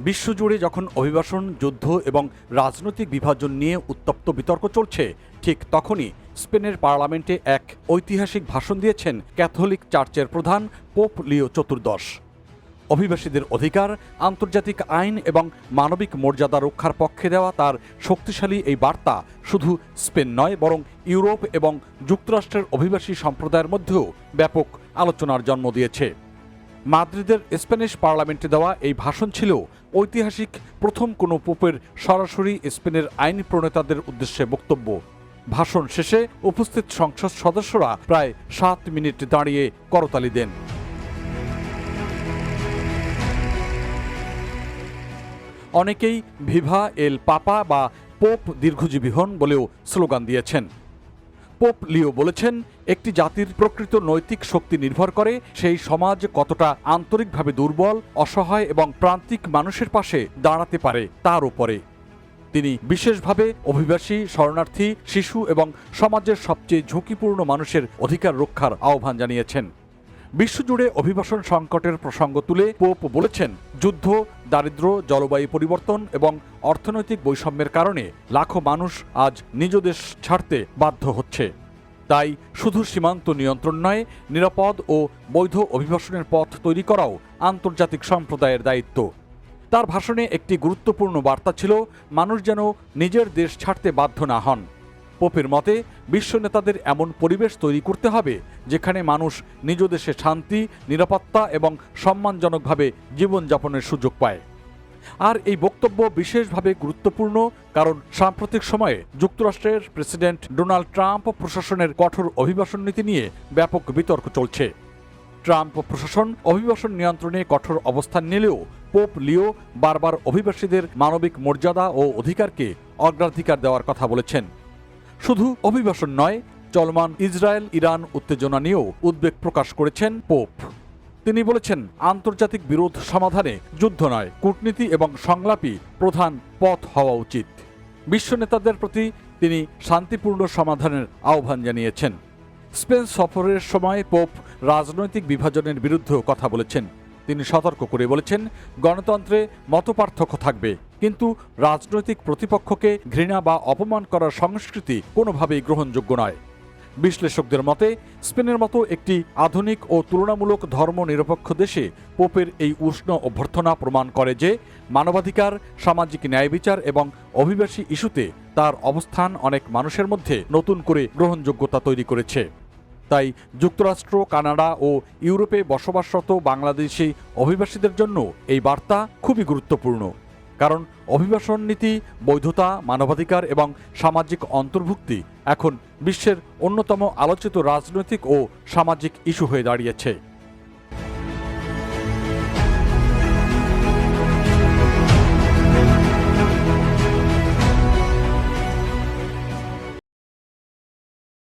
বিশ্বজুড়ে যখন অভিবাসন, যুদ্ধ এবং রাজনৈতিক বিভাজন নিয়ে উত্তপ্ত বিতর্ক চলছে, ঠিক তখনই স্পেনের পার্লামেন্টে এক ঐতিহাসিক ভাষণ দিয়েছেন ক্যাথলিক চার্চের প্রধান পোপ লিও চতুর্দশ। অভিবাসীদের অধিকার, আন্তর্জাতিক আইন এবং মানবিক মর্যাদা রক্ষার পক্ষে দেওয়া তার শক্তিশালী এই বার্তা শুধু স্পেন নয়, বরং ইউরোপ এবং যুক্তরাষ্ট্রের অভিবাসী সম্প্রদায়ের মধ্যেও ব্যাপক আলোচনার জন্ম দিয়েছে। মাদ্রিদের স্প্যানিশ পার্লামেন্টে দেওয়া এই ভাষণ ছিল ঐতিহাসিক প্রথম কোনো পোপের সরাসরি স্পেনের আইন প্রণেতাদের উদ্দেশ্যে বক্তব্য। ভাষণ শেষে উপস্থিত সংসদ সদস্যরা প্রায় 7 মিনিট দাঁড়িয়ে করতালি দেন। অনেকেই ভিভা এল পাপা বা পোপ দীর্ঘজীবী হন বলেও স্লোগান দিয়েছেন। পোপ লিও বলেছেন, একটি জাতির প্রকৃত নৈতিক শক্তি নির্ভর করে সেই সমাজ কতটা আন্তরিকভাবে দুর্বল, অসহায় এবং প্রান্তিক মানুষের পাশে দাঁড়াতে পারে তার উপরে। তিনি বিশেষভাবে অভিবাসী, শরণার্থী, শিশু এবং সমাজের সবচেয়ে ঝুঁকিপূর্ণ মানুষের অধিকার রক্ষার আহ্বান জানিয়েছেন। বিশ্বজুড়ে অভিবাসন সংকটের প্রসঙ্গ তুলে পোপ বলেছেন, যুদ্ধ, দারিদ্র্য, জলবায়ু পরিবর্তন এবং অর্থনৈতিক বৈষম্যের কারণে লাখো মানুষ আজ নিজ দেশ ছাড়তে বাধ্য হচ্ছে। তাই শুধু সীমান্ত নিয়ন্ত্রণ নয়, নিরাপদ ও বৈধ অভিবাসনের পথ তৈরি করাও আন্তর্জাতিক সম্প্রদায়ের দায়িত্ব। তার ভাষণে একটি গুরুত্বপূর্ণ বার্তা ছিল, মানুষ যেন নিজের দেশ ছাড়তে বাধ্য না হন। পোপের মতে, বিশ্ব নেতাদের এমন পরিবেশ তৈরি করতে হবে যেখানে মানুষ নিজ দেশে শান্তি, নিরাপত্তা এবং সম্মানজনকভাবে জীবনযাপনের সুযোগ পায়। আর এই বক্তব্য বিশেষভাবে গুরুত্বপূর্ণ কারণ সাম্প্রতিক সময়ে যুক্তরাষ্ট্রের প্রেসিডেন্ট ডোনাল্ড ট্রাম্প প্রশাসনের কঠোর অভিবাসন নীতি নিয়ে ব্যাপক বিতর্ক চলছে। ট্রাম্প প্রশাসন অভিবাসন নিয়ন্ত্রণে কঠোর অবস্থান নিলেও পোপ লিও বারবার অভিবাসীদের মানবিক মর্যাদা ও অধিকারকে অগ্রাধিকার দেওয়ার কথা বলেছেন। শুধু অভিবাসন নয়, চলমান ইসরায়েল ইরান উত্তেজনা নিয়েও উদ্বেগ প্রকাশ করেছেন পোপ। তিনি বলেছেন, আন্তর্জাতিক বিরোধ সমাধানে যুদ্ধ নয়, কূটনীতি এবং সংলাপই প্রধান পথ হওয়া উচিত। বিশ্ব নেতাদের প্রতি তিনি শান্তিপূর্ণ সমাধানের আহ্বান জানিয়েছেন। স্পেন সফরের সময় পোপ রাজনৈতিক বিভাজনের বিরুদ্ধেও কথা বলেছেন। তিনি সতর্ক করে বলেছেন, গণতন্ত্রে মতপার্থক্য থাকবে, কিন্তু রাজনৈতিক প্রতিপক্ষকে ঘৃণা বা অপমান করার সংস্কৃতি কোনোভাবেই গ্রহণযোগ্য নয়। বিশ্লেষকদের মতে, স্পেনের মতো একটি আধুনিক ও তুলনামূলক ধর্মনিরপেক্ষ দেশে পোপের এই উষ্ণ অভ্যর্থনা প্রমাণ করে যে মানবাধিকার, সামাজিক ন্যায় বিচার এবং অভিবাসী ইস্যুতে তার অবস্থান অনেক মানুষের মধ্যে নতুন করে গ্রহণযোগ্যতা তৈরি করেছে। তাই যুক্তরাষ্ট্র, কানাডা ও ইউরোপে বসবাসরত বাংলাদেশি অভিবাসীদের জন্য এই বার্তা খুবই গুরুত্বপূর্ণ। কারণ অভিবাসন নীতি, বৈধতা, মানবাধিকার এবং সামাজিক অন্তর্ভুক্তি এখন বিশ্বের অন্যতম আলোচিত রাজনৈতিক ও সামাজিক ইস্যু হয়ে দাঁড়িয়েছে।